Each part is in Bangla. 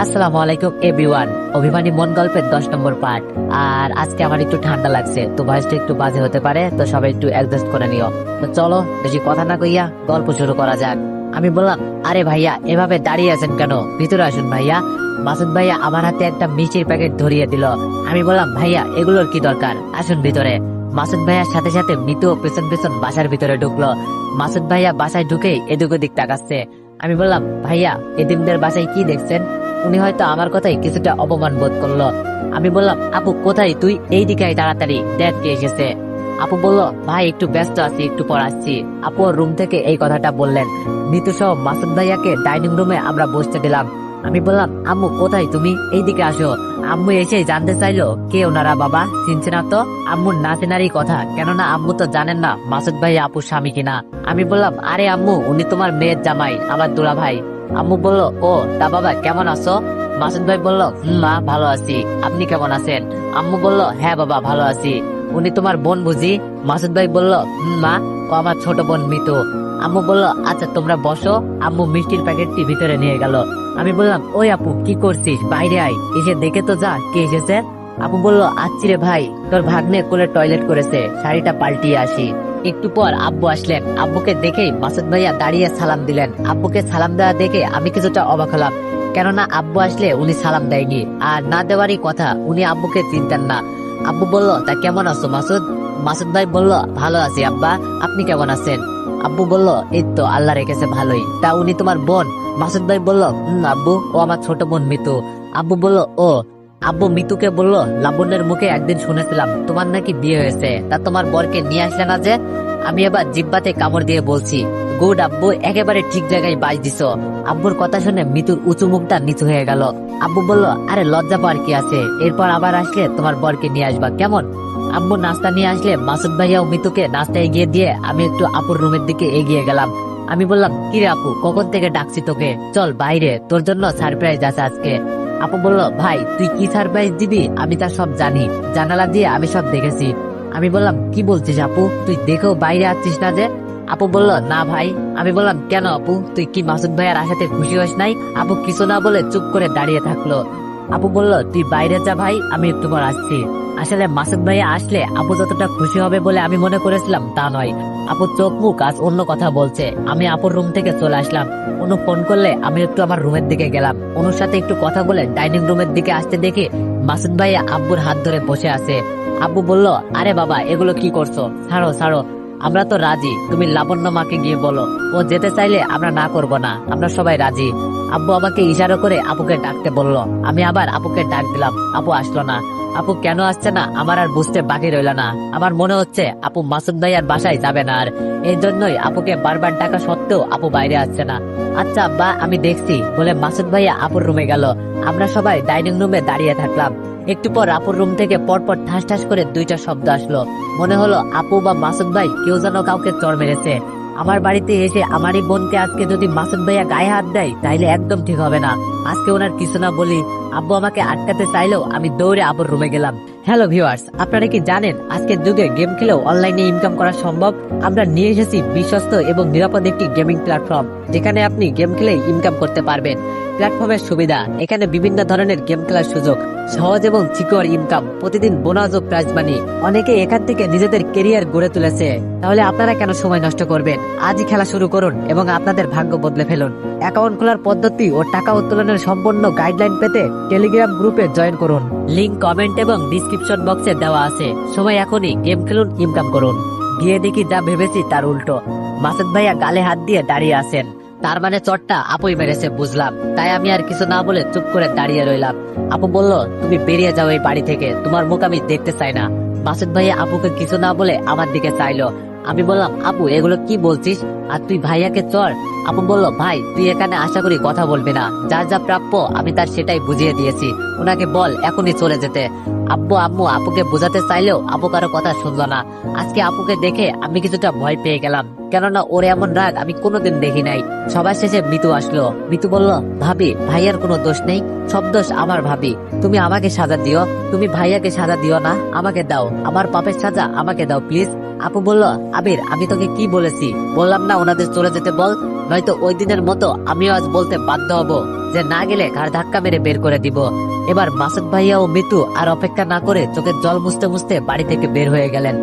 আসসালামু আলাইকুম এভরিওয়ান। অভিমানী মন গল্পের 10 নম্বর পার্ট। আর আজকে আমার একটু ঠান্ডা লাগছে, তো ভয়েসটা একটু বাজে হতে পারে, তো সবাই একটু অ্যাডজাস্ট করে নিও। তো চলো বেশি কথা না কইয়া গল্প শুরু করা যাক। আমি বললাম, আরে ভাইয়া এভাবে দাঁড়িয়ে আছেন কেন, ভিতরে আসুন ভাইয়া। মাসুদ ভাইয়া আমার হাতে একটা মিষ্টির প্যাকেট ধরিয়ে দিল। আমি বললাম, ভাইয়া এগুলোর কি দরকার, আসুন ভিতরে। মাসুদ ভাইয়ার সাথে সাথে মিতু পেছন পেছন বাসার ভিতরে ঢুকলো। মাসুদ ভাইয়া বাসায় ঢুকেই এদিক ওদিক তাকাচ্ছে। আমি বললাম, ভাইয়া এদিনদের বাসায় কি দেখছেন? উনি হয়তো আমার কথাই কিছুটা অপমান বোধ করলো। আমি বললাম, আপু কোথায় তুই, এই দিকে আয় তাড়াতাড়ি, দেখ কে এসেছে। আপু বলল, ভাই একটু ব্যস্ত আছি, একটু পর আসছি। আপু রুম থেকে এই কথাটা বললেন। নিতু সহ মাসুদ ভাইয়াকে ডাইনিং রুমে আমরা বসতে দিলাম। আমি বললাম, আম্মু কোথায় তুমি, এই দিকে আসো। আম্মু এসে জানতে চাইলো কে ওনারা, বাবা চিনছে না তো। আম্মুর না চেনারই কথা, কেননা আম্মু তো জানেন না মাসুদ ভাই আপুর স্বামী কিনা। আমি বললাম, আরে আম্মু উনি তোমার মেয়ের জামাই, আমার দুলা ভাই। আম্মু বলল, ও তা বাবা কেমন আছো? মাসুদ ভাই বলল, মা ভালো আছি, আপনি কেমন আছেন? আম্মু বলল, হ্যাঁ বাবা ভালো আছি। উনি তোমার বোন বুঝি? মাসুদ ভাই বলল, মা ও আমার ছোট বোন মিতু। আম্মু বলল, আচ্ছা তোমরা বসো। আম্মু মিষ্টির প্যাকেটটি ভিতরে নিয়ে গেল। আমি বললাম, ওই আপু কি করছিস, বাইরে আয়, এসে দেখে তো যা কে এসেছে। আপু বলল, আচ্ছি রে ভাই, তোর ভাগ্নে কোলে টয়লেট করেছে, শাড়িটা পাল্টিয়ে আসি। একটু পর আব্বু আসলেন। আব্বুকে দেখেই মাসুদ ভাইয়া দাঁড়িয়ে সালাম দিলেন। আব্বুকে সালাম দেওয়া দেখে আমি কিছুটা অবাক হলাম, কেননা আব্বু আসলে উনি সালাম দেয়নি, আর না দেওয়ারই কথা, উনি আব্বুকে চিনতেন না। আব্বু বলল, তা কেমন আছো মাসুদ? মাসুদ ভাই বলল, ভালো আছি আব্বা, আপনি কেমন আছেন? আব্বু বলল, এই তো আল্লাহ রেখেছে ভালোই। তা উনি তোমার বোন? মাসুদ ভাই বলল, আব্বু ও আমার ছোট বোন মিতু। আব্বু বলল, ও। আব্বু মিতুকে বলল, লাবণ্যের মুখে একদিন শুনেছিলাম তোমার নাকি বিয়ে হয়েছে, তা তোমার বরকে নিয়ে আসলে না যে? আমি এবার জিব্বাতে কামড় দিয়ে বলছি, গুড আব্বু, একেবারে ঠিক জায়গায় বাজ দিছো। আব্বুর কথা শুনে মিতুর উঁচু মুখটা নিচু হয়ে গেল। আব্বু বলল, আরে লজ্জা পাওয়ার কি আছে, এরপর আবার আসলে তোমার বরকে নিয়ে আসবা কেমন? আম্মু নাস্তা নিয়ে আসলে মাসুদ ভাইয়া ও মিতুকে নাস্তা এগিয়ে দিয়ে আমি একটু আপুর রুমের দিকে এগিয়ে গেলাম। আমি বললাম, কিরে আপু কখন থেকে ডাকছি তোকে, চল বাইরে, তোর জন্য সারপ্রাইজ আছে আজকে। আপু বলল, ভাই তুই কি সারপ্রাইজ দিবি আমি তা সব জানি, জানালা দিয়ে আমি সব দেখেছি। আমি বললাম, কি বলছিস আপু, তুই দেখেও বাইরে আসছিস না যে? আপু বলল, না ভাই। আমি বললাম, কেন আপু, তুই কি মাসুদ ভাইয়ার আসাতে খুশি হস নাই? আপু কিছু না বলে চুপ করে দাঁড়িয়ে থাকলো। আপু বলল, তুই বাইরে যা ভাই, আমি একটু পর আসছি। আসলে মাসুদ ভাইয়া আসলে আপু যতটা খুশি হবে বলে আমি মনে করেছিলাম তা নয়। আপু চোখ মুখ আজ অন্য কথা বলছে। আমি আপুর রুম থেকে চলে আসলাম। অনু ফোন করলে আমি একটু আমার রুমের দিকে গেলাম। অনুর সাথে একটু কথা বলে ডাইনিং রুমের দিকে আসতে দেখি মাসুদ ভাইয়া আব্বুর হাত ধরে বসে আছে। আব্বু বলল, আরে বাবা এগুলো কি করছো, ছাড়ো ছাড়ো, আমরা তো রাজি, তুমি লাবণ্য মাকে গিয়ে বলো, ও যেতে চাইলে আমরা না করব না, আমরা সবাই রাজি। আব্বু আমাকে ইশারা করে আপুকে ডাকতে বলল। আমি আবার আপুকে ডাক দিলাম, আপু আসলো না। আপু কেন আসছে না আমার আর বুঝতে বাকি রইল না। আমার মনে হচ্ছে আপু মাসুদ ভাইয়ার বাসায় যাবে না, আর এই জন্যই আপুকে বারবার ডাকা সত্ত্বেও আপু বাইরে আসছে না। আচ্ছা আব্বা আমি দেখছি বলে মাসুদ ভাইয়া আপুর রুমে গেল। আমরা সবাই ডাইনিং রুমে দাঁড়িয়ে থাকলাম। একটু পর আপুর রুম থেকে পরপর ঠাস ঠাস করে দুইটা শব্দ আসলো। মনে হলো আপু বা মাসুদ ভাই কেউ যেন কাউকে চড় মেরেছে। আমার বাড়িতে এসে আমারই বোনকে আজকে যদি মাসুদ ভাইয়া গায়ে হাত দেয় তাইলে একদম ঠিক হবে না। আজকে ওনার কিছু না বলি আব্বু আমাকে আটকাতে চাইলেও আমি দৌড়ে আপুর রুমে গেলাম। হ্যালো ভিউয়ার্স, আপনারা কি জানেন আজকের যুগে গেম খেলেও অনলাইনে ইনকাম করা সম্ভব? আমরা নিয়ে এসেছি বিশ্বস্ত এবং নিরাপদ একটি গেমিং প্ল্যাটফর্ম, যেখানে আপনি গেম খেলে ইনকাম করতে পারবেন। প্ল্যাটফর্মের সুবিধা, এখানে বিভিন্ন ধরনের গেম খেলার সুযোগ, সহজ এবং সিকিউর ইনকাম, প্রতিদিন বোনাস ও প্রাইজ মানি। অনেকে এখান থেকে নিজেদের কেরিয়ার গড়ে তুলেছে। তাহলে আপনারা কেন সময় নষ্ট করবেন? আজই খেলা শুরু করুন এবং আপনাদের ভাগ্য বদলে ফেলুন। অ্যাকাউন্ট খোলার পদ্ধতি ও টাকা উত্তোলনের সম্পূর্ণ গাইডলাইন পেতে টেলিগ্রাম গ্রুপে জয়েন করুন। লিংক কমেন্ট এবং ডিসক্রিপশন বক্সে দেওয়া আছে। সময় এখনই, গেম খেলুন, ইনকাম করুন। গিয়ে দেখি যা ভেবেছি তার উল্টো। মাসুদ ভাইয়া গালে হাত দিয়ে দাঁড়িয়ে আছেন, তার মানে চটটা আপুই মেরেছে বুঝলাম। তাই আমি আর কিছু না বলে চুপ করে দাঁড়িয়ে রইলাম। আপু বলল, তুমি বেরিয়ে যাও এই বাড়ি থেকে, তোমার মুখ আমি দেখতে চাই না। মাসুদ ভাইয়া আপুকে কিছু না বলে আমার দিকে চাইলো। আমি বললাম, আপু এগুলো কি বলছিস, আর তুই ভাইয়াকে চড়। আপু বলল, ভাই তুই এখানে আশা করি কথা বলবি না, যার যা প্রাপ্য আমি তার সেটাই বুঝিয়ে দিয়েছি, ওনাকে বল এখনই চলে যেতে। আব্বু আম্মু আপুকে বোঝাতে চাইলেও আপু কারো কথা শুনলো না। আজকে আপুকে দেখে আমি কিছুটা ভয় পেয়ে গেলাম, কেননা ওর এমন রাগ আমি কোনোদিন দেখি নাই। সবার শেষে মিতু আসলো। মিতু বলল, ভাবি ভাইয়ার কোনো দোষ নেই, সব দোষ আমার ভাবি, তুমি আমাকে সাজা দিও, তুমি ভাইয়াকে সাজা দিও না, আমাকে দাও, আমার পাপের সাজা আমাকে দাও প্লিজ। আপু বলল, আবির আমি তোকে কি বলেছি, বললাম না ওনাদের চলে যেতে বল, নয়তো ওই দিনের মতো আমিও আজ বলতে বাধ্য হব যে না গেলে ঘাড় ধাক্কা মেরে বের করে দিব। এবার মাসুদ ভাইয়া ও মিতু আর অপেক্ষা না করে চোখের জল মুছতে মুছতে বাড়ি থেকে বের হয়ে গেলেন।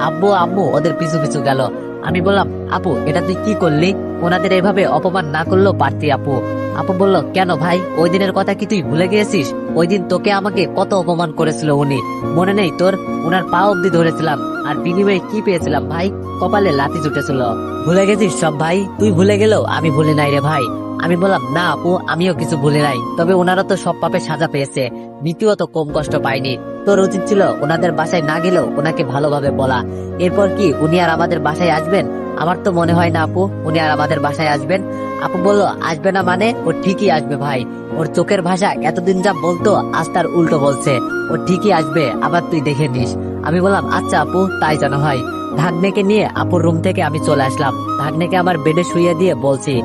আব্বু আম্মু ওদের পিছু পিছু গেল। আমি বললাম, আপু এটা তুই কি করলি? ওনাদের এভাবে অপমান না করলেও পারতি আপু। আপু বলল, কেন ভাই, ওই দিনের কথা কি তুই ভুলে গিয়েছিস? ওই দিন তোকে আমাকে কত অপমান করেছিল উনি, মনে নেই তোর? ওনার পা অব্দি ধরেছিলাম, আর বিনিময়ে কি পেয়েছিলাম ভাই? কপালে লাথি জুটেছিল। ভুলে গেছিস সব ভাই? তুই ভুলে গেলেও আমি ভুলি নাই রে ভাই। আমি বললাম, না আপু, আমিও কিছু ভুলি নাই, তবে ওনারা তো সব পাপে সাজা পেয়েছে, নীতিও তো কম কষ্ট পায়নি। তোর উচিত ছিল ওনাদের বাসায় না গেলেও ওনাকে ভালোভাবে বলা। এরপর কি উনি আর আমাদের বাসায় আসবেন? আমার তো মনে হয় না আপু উনি আর আমাদের বাসায় আসবেন। আপু বলল, আসবে না মানে? ও ঠিকই আসবে ভাই। ওর চোখের ভাষা এতদিন যা বলতো আজ তার উল্টো বলছে। ও ঠিকই আসবে, আবার তুই দেখে নিস। আমি বললাম, আচ্ছা আপু, তাই যেন হয়। ভাগ্নেকে নিয়ে আপুর রুম থেকে আমি চলে আসলাম। ভাগ্নেকে আমার বেডে শুইয়ে দিয়ে বলছি,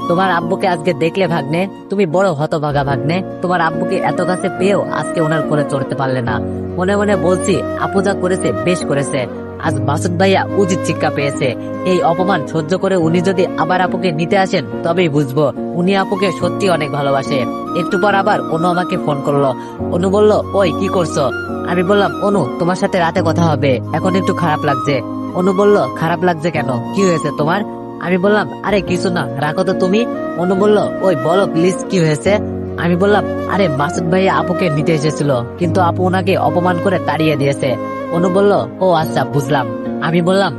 তোমার আব্বুকে আজকে দেখলে ভাগ্নে? তুমি বড় হতভাগা ভাগ্নে, তোমার আব্বুকে এত কাছে পেয়েও আজকে ওনার কোলে চড়তে পারলে না। মনে মনে বলছি, আপু যা করেছে বেশ করেছে। আজ মাসুদ ভাইয়া উচিত শিক্ষা পেয়েছে। এই অপমান সহ্য করে উনি যদি আবার আপুকে নিতে আসেন তবেই বুঝবো উনি আপুকে সত্যি অনেক ভালোবাসে। একটু পর আবার অনু আমাকে ফোন করলো। অনু বলল, ওই কি করছো? আমি বললাম, অনু তোমার সাথে রাতে কথা হবে, এখন একটু খারাপ লাগছে। অনু বলল, খারাপ লাগছে কেন, কি হয়েছে তোমার? আমি বললাম, আরে কিছু না, রাখো তো তুমি। অনু বলল, ওই বলো প্লিজ কি হয়েছে? আমি বললাম, আরে মাসুদ ভাইয়া আপুকে নিতে এসেছিল, কিন্তু আপু ওনাকে অপমান করে তাড়িয়ে দিয়েছে। অনু বলল, ও আচ্ছা বুঝলাম। আমি বললাম,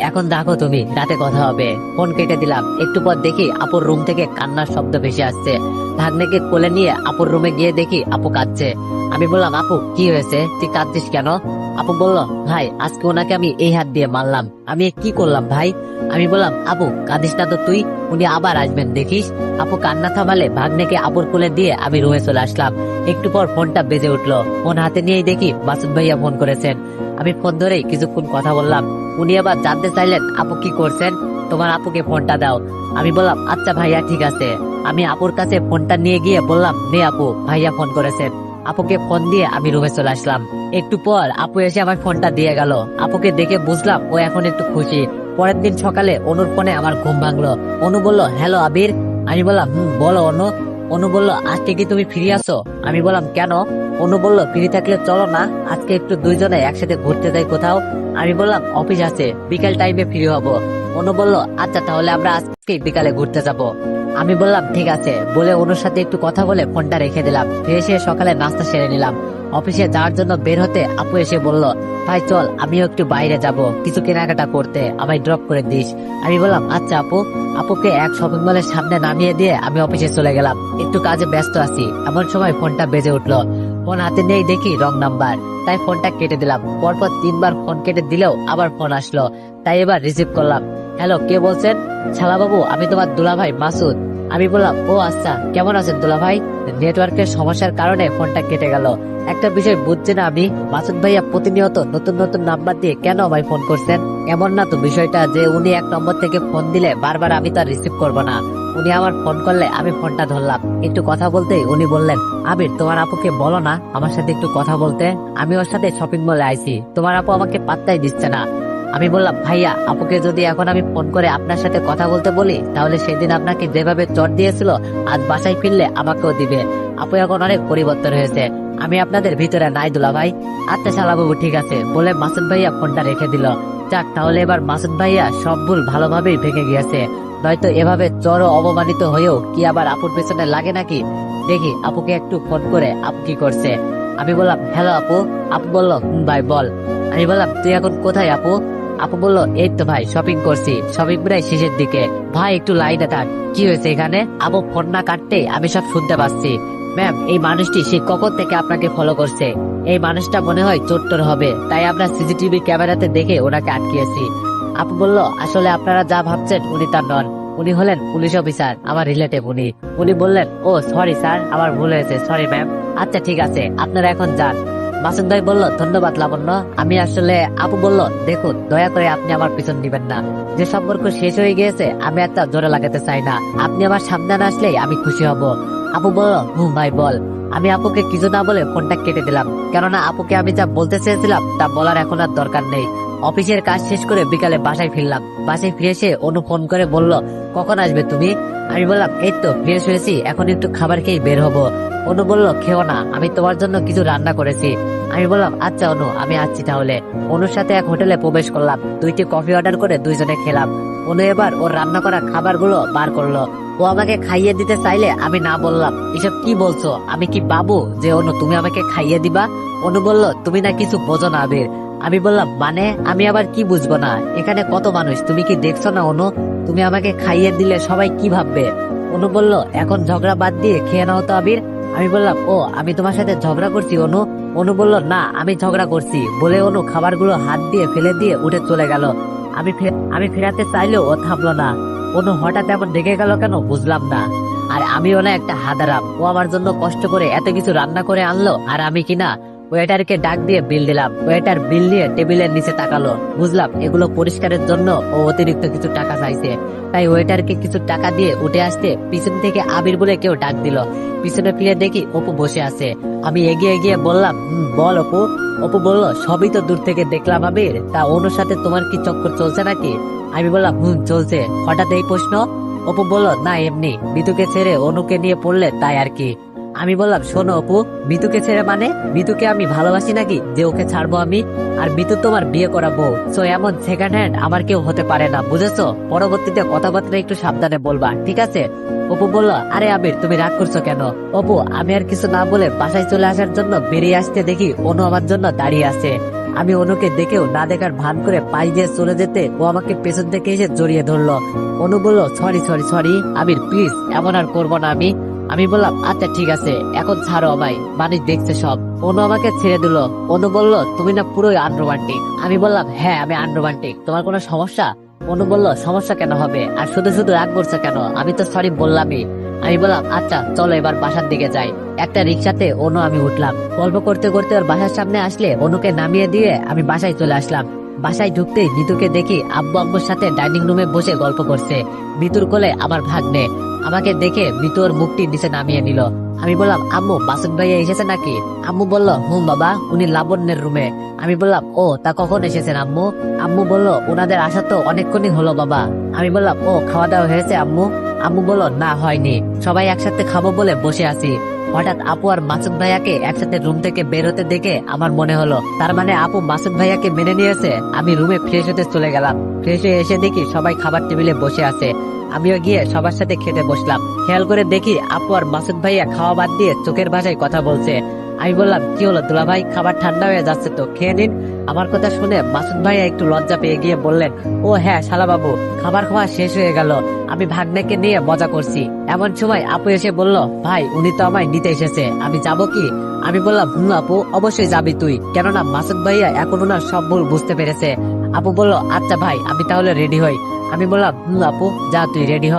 এখন রাখো তুমি, রাতে কথা হবে। ফোন কেটে দিলাম। একটু পর দেখি আপুর রুম থেকে কান্নার শব্দ ভেসে আসছে। ভাগ্নেকে কোলে নিয়ে আপুর রুমে গিয়ে দেখি আপু কাঁদছে। আমি বললাম, আপু কি হয়েছে, তুই কাঁদছিস কেন? আপু বলল, ভাই আজকে ওনাকে আমি এই হাত দিয়ে মারলাম, আমি এ কি করলাম ভাই? আমি বললাম, আপু কাঁদিস না তো তুই, উনি আবার আসবেন দেখিস। আপু কান্না থামালে ভাগ্নেকে আপুর কোলে দিয়ে আমি রুমে চলে আসলাম। একটু পর ফোনটা বেজে উঠলো। ফোন হাতে নিয়েই দেখি মাসুদ ভাইয়া ফোন করেছেন। আমি ফোন ধরেই কিছুক্ষণ কথা বললাম। উনি আবার জানতে চাইলেন, আপু কি করছেন, তোমার আপুকে ফোনটা দাও। আমি বললাম, আচ্ছা ভাইয়া ঠিক আছে। আমি আপুর কাছে ফোনটা নিয়ে গিয়ে বললাম, নে আপু, ভাইয়া ফোন করেছেন। আপুকে ফোন দিয়ে আমি রুমে চলে আসলাম। একটু পর আপু এসে আমার ফোনটা দিয়ে গেল। আপুকে দেখে বুঝলাম ও এখন একটু খুশি। পরের দিন সকালে অনুর ফোনে আমার ঘুম ভাঙলো। অনু বলল, হ্যালো আবির। আমি বললাম, বলো অনু। অনু বলল, আজকে কি তুমি ফ্রি আছো? আমি বললাম, কেন? অনু বলল, ফ্রি থাকলে চলো না, আজকে একটু দুইজনে একসাথে ঘুরতে যাই কোথাও। আমি বললাম, অফিস আছে, বিকাল টাইমে ফ্রি হব। অনু বলল, আচ্ছা তাহলে আমরা আজকে বিকালে ঘুরতে যাব। আমি বললাম, ঠিক আছে। বলে অনুর সাথে একটু কথা বলে ফোনটা রেখে দিলাম। ফ্রেশ হয়ে সকালে নাস্তা সেরে নিলাম। অফিসে যাওয়ার জন্য বের হতে আপু এসে বলল, ভাই চল, আমিও একটু বাইরে যাব, কিছু কেনাকাটা করতে, আমায় ড্রপ করে দিস। আমি বললাম, আচ্ছা আপু। আপুকে এক শপিং মলের সামনে নামিয়ে দিয়ে আমি অফিসে চলে গেলাম। একটু কাজে ব্যস্ত আছি, এমন সময় ফোনটা বেজে উঠলো। ফোন হাতে নেই দেখি রং নাম্বার, তাই ফোনটা কেটে দিলাম। পরপর 3বার ফোন কেটে দিলেও আবার ফোন আসলো, তাই এবার রিসিভ করলাম। হ্যালো, কে বলছেন? শালাবাবু, আমি তোমার দুলাভাই মাসুদ। আমি বললাম, ও আচ্ছা, কেমন আছেন দুলাভাই? নেটওয়ার্কের সমস্যার কারণে ফোনটা কেটে গেল। একটা বিষয় বুঝছি না আমি, মাসুদ ভাইয়া প্রতিনিয়ত নতুন নতুন নাম্বার দিয়ে কেন আমায় ফোন করছেন? এমন না তো বিষয়টা যে উনি এক নম্বর থেকে ফোন দিলে বারবার আমি তো রিসিভ করবো না। উনি আমার ফোন করলে আমি ফোনটা ধরলাম। একটু কথা বলতেই উনি বললেন, আবির তোমার আপুকে বলো না আমার সাথে একটু কথা বলতে, আমি ওর সাথে শপিং মলে আইছি, তোমার আপু আমাকে পাত্তাই দিচ্ছে না। আমি বললাম, ভাইয়া আপুকে যদি এখন আমি ফোন করে আপনার সাথে কথা বলতে বলি, তাহলে সেদিন আপনাকে যেভাবে চট দিয়েছিল আজ বাসায় ফিরলে আমাকেও দিবে। আপু এখন অনেক পরিবর্তন হয়েছে, আমি আপনাদের ভিতরে নাই দুলা ভাই। আচ্ছা শালাবাবু ঠিক আছে, বলে মাসুদ ভাইয়া ফোনটা রেখে দিল। যাক, তাহলে এবার মাসুদ ভাইয়া সব ভুল ভালোভাবেই ভেঙে গিয়েছে, নয়তো এভাবে চর অপমানিত হয়েও কি আবার আপুর পেছনে লাগে নাকি? দেখি আপুকে একটু ফোন করে আপু কি করছে। আমি বললাম, হ্যালো আপু। আপু বলল, ভাই বল। আমি বললাম, তুই এখন কোথায় আপু? আপু বলল, এই তো ভাই শপিং করছি, শপিং প্রায় শেষের দিকে। ভাই একটু লাইনে থাক, কি হয়েছে এখানে? আপু ফোন না কাটতে আমি সব শুনতে পাচ্ছি। ম্যাম, এই মানুষটি সে কখন থেকে আপনাকে ফলো করছে। এই মানুষটা মনে হয় চোট্টর হবে, তাই আমরা সিসিটিভি ক্যামেরাতে দেখে ওনাকে আটকিয়েছি। আপু বলল, আসলে আপনারা যা ভাবছেন উনি তা নন, উনি হলেন পুলিশ অফিসার, আমার রিলেটিভ। উনি বললেন, ও সরি স্যার, আমার ভুল হয়েছে, সরি ম্যাম। আচ্ছা ঠিক আছে, আপনারা এখন যান। মাসুদ ভাই বলল, ধন্যবাদ লাবণ্য। আমি আসলে, আপু বলল, দেখুন দয়া করে আপনি আমার পিছন দিবেন না, যে সম্পর্ক শেষ হয়ে গিয়েছে আমি একটা জোরে লাগাতে চাই না, আপনি আমার সামনে না আসলেই আমি খুশি হব। আপু বলল, ভাই বল। আমি আপুকে কিছু না বলে ফোনটা কেটে দিলাম, কেননা আপুকে আমি যা বলতে চেয়েছিলাম তা বলার এখন আর দরকার নেই। অফিসের কাজ শেষ করে বিকালে বাসায় ফিরলাম। বাসায় ফিরে এসে অনু ফোন করে বলল, কখন আসবে তুমি? আমি বললাম, এই তো ফ্রেশ হয়েছি, এখন একটু খাবার খেয়ে বের হবো। অনু বলল, খেও না, আমি তোমার জন্য কিছু রান্না করেছি। আমি বললাম, আচ্ছা অনু, আমি আসছি তাহলে। অনুর সাথে এক হোটেলে প্রবেশ করলাম, 2টি কফি অর্ডার করে 2জনে খেলাম। অনু এবার ওর রান্না করা খাবারগুলো বার করলো। ও আমাকে খাইয়ে দিতে চাইলে আমি না বললাম। এসব কি বলছো? আমি কি বাবু যে অনু তুমি আমাকে খাইয়ে দিবা? অনু বলল, তুমি না কিছু বোঝো না আবির। আমি বললাম, মানে আমি আবার কি বুঝবো না? এখানে কত মানুষ, তুমি কি দেখছো না অনু? তুমি আমাকে খাইয়ে দিলে সবাই কি ভাববে? অনু বলল, এখন ঝগড়া বাদ দিয়ে খেয়ে নাও তো আবির। আমি বললাম, ও আমি তোমার সাথে ঝগড়া করছি অনু? অনু বলল, না আমি ঝগড়া করছি বলে অনু খাবারগুলো হাত দিয়ে ফেলে দিয়ে উঠে চলে গেল। আমি ফেরাতে চাইলেও ও থামলো না। অনু হঠাৎ এমন রেগে গেল কেন বুঝলাম না। আর আমিও না একটা হাদারাম, ও আমার জন্য কষ্ট করে এত কিছু রান্না করে আনলো, আর আমি কিনা ওয়েটারকে ডাক দিয়ে বিল দিলাম। ওয়েটার বিল নিয়ে টেবিলের নিচে তাকালো। বুঝলাম এগুলো পরিষ্কারের জন্য ও অতিরিক্ত কিছু টাকা চাইছে। তাই ওয়েটারকে কিছু টাকা দিয়ে উঠে আসতে পিছন থেকে আবির বলে কেউ ডাক দিল। পিছনে ফিরে দেখি অপু বসে আছে। আমি এগিয়ে গিয়ে বললাম, বল অপু। অপু বলল, সবই তো দূর থেকে দেখলাম আবির, তা অনুর সাথে তোমার কি চক্কর চলছে নাকি? আমি বললাম, চলছে। হঠাৎ এই প্রশ্ন? অপু বলল, না এমনি, মিতুকে ছেড়ে অনুকে নিয়ে পড়লে তাই আর কি। আমি বললাম, শোনো অপু, মিতুকে ছেড়ে মানে? মিতুকে আমি ভালোবাসি নাকি যে ওকে ছাড়বো আমি? আর মিতু তোমার বিয়ে করা বউ, সো এমন সেকেন্ড হ্যান্ড আমার কেউ হতে পারে না, বুঝেছো? পরবর্তীতে কথাবার্তা একটু সাবধানে বলবা, ঠিক আছে? অপু বলল, আরে আবির তুমি রাগ করছো কেন? অপু আমি আর কিছু না বলে বাসায় চলে আসার জন্য বেরিয়ে আসতে দেখি অনু আমার জন্য দাঁড়িয়ে আছে। আমি অনুকে দেখেও না দেখার ভান করে পাশ দিয়ে চলে যেতে ও আমাকে পেছন থেকে এসে জড়িয়ে ধরলো। অনু বলল, sorry sorry sorry Abir, please এমন আর করবো না আমি। আমি বললাম, আচ্ছা ঠিক আছে, এখন ছাড়ো আমায়, মানুষ দেখছে সব। অনু আমাকে ছেড়ে দিল। অনু বলল, তুমি না পুরোই আনরোমান্টিক। আমি বললাম, হ্যাঁ আমি আনরোমান্টিক, তোমার কোনো সমস্যা? অনু বলল, সমস্যা কেন হবে, আর শুধু শুধু রাগ করছে কেন? আমি তো সরি বললামই। আমি বললাম, আচ্ছা চলো এবার বাসার দিকে যাই। একটা রিক্সাতে অনু আমি উঠলাম। গল্প করতে করতে ওর বাসার সামনে আসলে অনুকে নামিয়ে দিয়ে আমি বাসায় চলে আসলাম। বাসায় ঢুকতেই মিতুকে দেখি আব্বু আম্মুর সাথে ডাইনিং রুমে বসে গল্প করছে। মিতুর কোলে আমার ভাগ্নে। আমাকে দেখে মিতু ওর মুখটি নিচে নামিয়ে নিল। আমি বললাম, আম্মু মাসুদ ভাইয়া এসেছে নাকি? আম্মু বলল, বাবা, উনি লাবণ্যের রুমে। আমি বললাম, ও তা কখন এসেছেন আম্মু? আম্মু বলল, ওনাদের আসা তো অনেকক্ষণই হলো বাবা। আমি বললাম, ও খাওয়া দাওয়া হয়েছে আম্মু? আম্মু বলল, না হয়নি, সবাই একসাথে খাবো বলে বসে আছি। হঠাৎ আপু আর মাসুদ ভাইয়াকে একসাথে রুম থেকে বের হতে দেখে আমার মনে হলো, তার মানে আপু মাসুদ ভাইয়াকে মেনে নিয়েছে। আমি রুমে ফ্রেশ হতে চলে গেলাম। ফ্রেশ হয়ে এসে দেখি সবাই খাবার টেবিলে বসে আছে। আমিও গিয়ে সবার সাথে খেতে বসলাম। খেয়াল করে দেখি আপু আর মাসুদ ভাইয়া খাওয়া বাদ দিয়ে চোখের ভাষায় কথা বলছে। আমি বললাম, কি হলো দুলা ভাই, খাবার ঠান্ডা হয়ে যাচ্ছে তো, খেয়ে নিন। আমার কথা শুনে মাসুদ ভাইয়া একটু লজ্জা পেয়ে গিয়ে বললেন, ও হ্যাঁ শালা বাবু, খাবার খাওয়া শেষ হয়ে গেল, আমি ভাগ্নেকে নিয়ে মজা করছি। এমন সময় আপু এসে বলল, ভাই উনি তো আমায় নিতে এসেছে, আমি যাব কি? আমি বললাম, আপু অবশ্যই যাবি তুই, কেননা মাসুদ ভাইয়া এখন ওনার সব ভুল বুঝতে পেরেছে। আপু বলল, আচ্ছা ভাই আমি তাহলে রেডি হই। আমি বললাম, আপু যা তুই রেডি হ।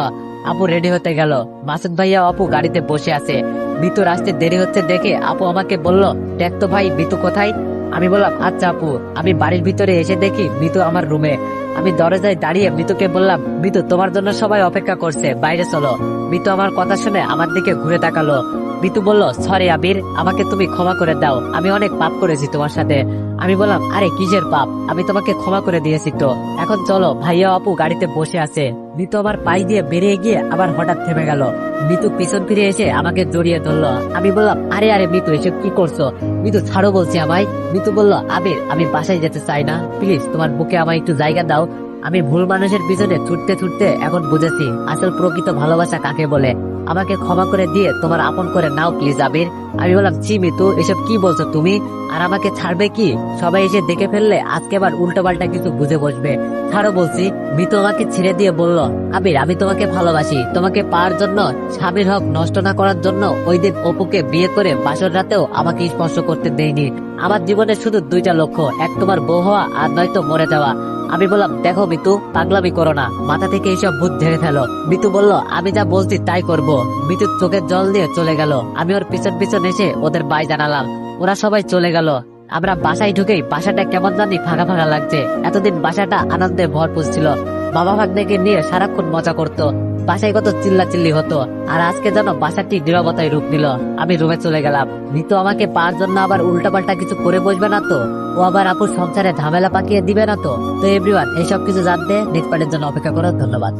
আপু রেডি হতে গেল। মাসুদ ভাইয়া আপু গাড়িতে বসে আছে। মিতুর আসতে দেরি হচ্ছে দেখে আপু আমাকে বলল, দেখ তো ভাই মিতু কোথায়? আমি বললাম, আচ্ছা আপু। আমি বাড়ির ভিতরে এসে দেখি মিতু আমার রুমে। আমি দরজায় দাঁড়িয়ে মিতুকে বললাম, মিতু তোমার জন্য সবাই অপেক্ষা করছে, বাইরে চলো। মিতু আমার কথা শুনে আমার দিকে ঘুরে তাকালো। মিতু বলল, সরি আবির, আমাকে তুমি ক্ষমা করে দাও, আমি অনেক পাপ করেছি তোমার সাথে। আমি বললাম, আরে কিসের পাপ, আমি তোমাকে ক্ষমা করে দিয়েছি তো, এখন চলো। ভাইয়া আপু গাড়িতে বসে আছে। মিতু আমার পাশ দিয়ে বেরিয়ে গিয়ে আবার হঠাৎ থেমে গেল। মিতু পিছন ফিরে এসে আমাকে জড়িয়ে ধরলো। আমি বললাম, আরে আরে মিতু এসব কি করছো? মিতু ছাড়ো বলছি আমায়। মিতু বলল, আবির আমি বাসায় যেতে চাই না, প্লিজ তোমার বুকে আমায় একটু জায়গা দাও। আমি ভুল মানুষের পিছনে ছুটতে ছুটতে এখন বুঝেছি আসল প্রকৃত ভালোবাসা কাকে বলে। আমাকে ক্ষমা করে দিয়ে তোমার আপন করে নাও প্লিজ আবির। আমি বললাম, ছি মিতু এসব কি বলছো তুমি, আর আমাকে ছাড়বে কি? সবাই এসে দেখে ফেললে আজকে আবার উল্টো পাল্টা কিছু বুঝে বসবে, ছাড়ো বলছি। মিতু আমাকে ছেড়ে দিয়ে বলল, আবির আমি তোমাকে ভালোবাসি, তোমাকে পাওয়ার জন্য, স্বামীর হক নষ্ট না করার জন্য ওই দিন অপুকে বিয়ে করে বাসর রাতেও আমাকে স্পর্শ করতে দেয়নি। আমার জীবনে শুধু 2টা লক্ষ্য, এক তোমার বউ হওয়া আর নয়তো মরে যাওয়া। আমি বললাম, দেখো মিতু পাগলামি করো না, মাথা থেকে এইসব ভূত ঝেড়ে ফেলো। মিতু বলল, আমি যা বলছি তাই করব। মিতু চোখের জল দিয়ে চলে গেল। আমি ওর পিছন পিছন এসে ওদের বাই জানালাম। ওরা সবাই চলে গেল। আমরা বাসায় ঢুকেই বাসাটা কেমন জানি ফাঁকা ফাঁকা লাগছে। এতদিন বাসাটা আনন্দে ভরপুর ছিল। বাবা ভাগ্নেকে নিয়ে সারাক্ষণ মজা করতো, বাসায় কত চিল্লাচিল্লি হতো। আর আজকে যেন বাসাটি নীরবতায় রূপ নিল। আমি রুমে চলে গেলাম। নিতু আমাকে পাওয়ার জন্য আবার উল্টাপাল্টা কিছু করে বসবে না তো? ও আবার আপুর সংসারে ঝামেলা পাকিয়ে দিবে না তো? তো এভরিওয়ান, এইসব কিছু জানতে নেক্সট পার্টের জন্য অপেক্ষা করো। ধন্যবাদ।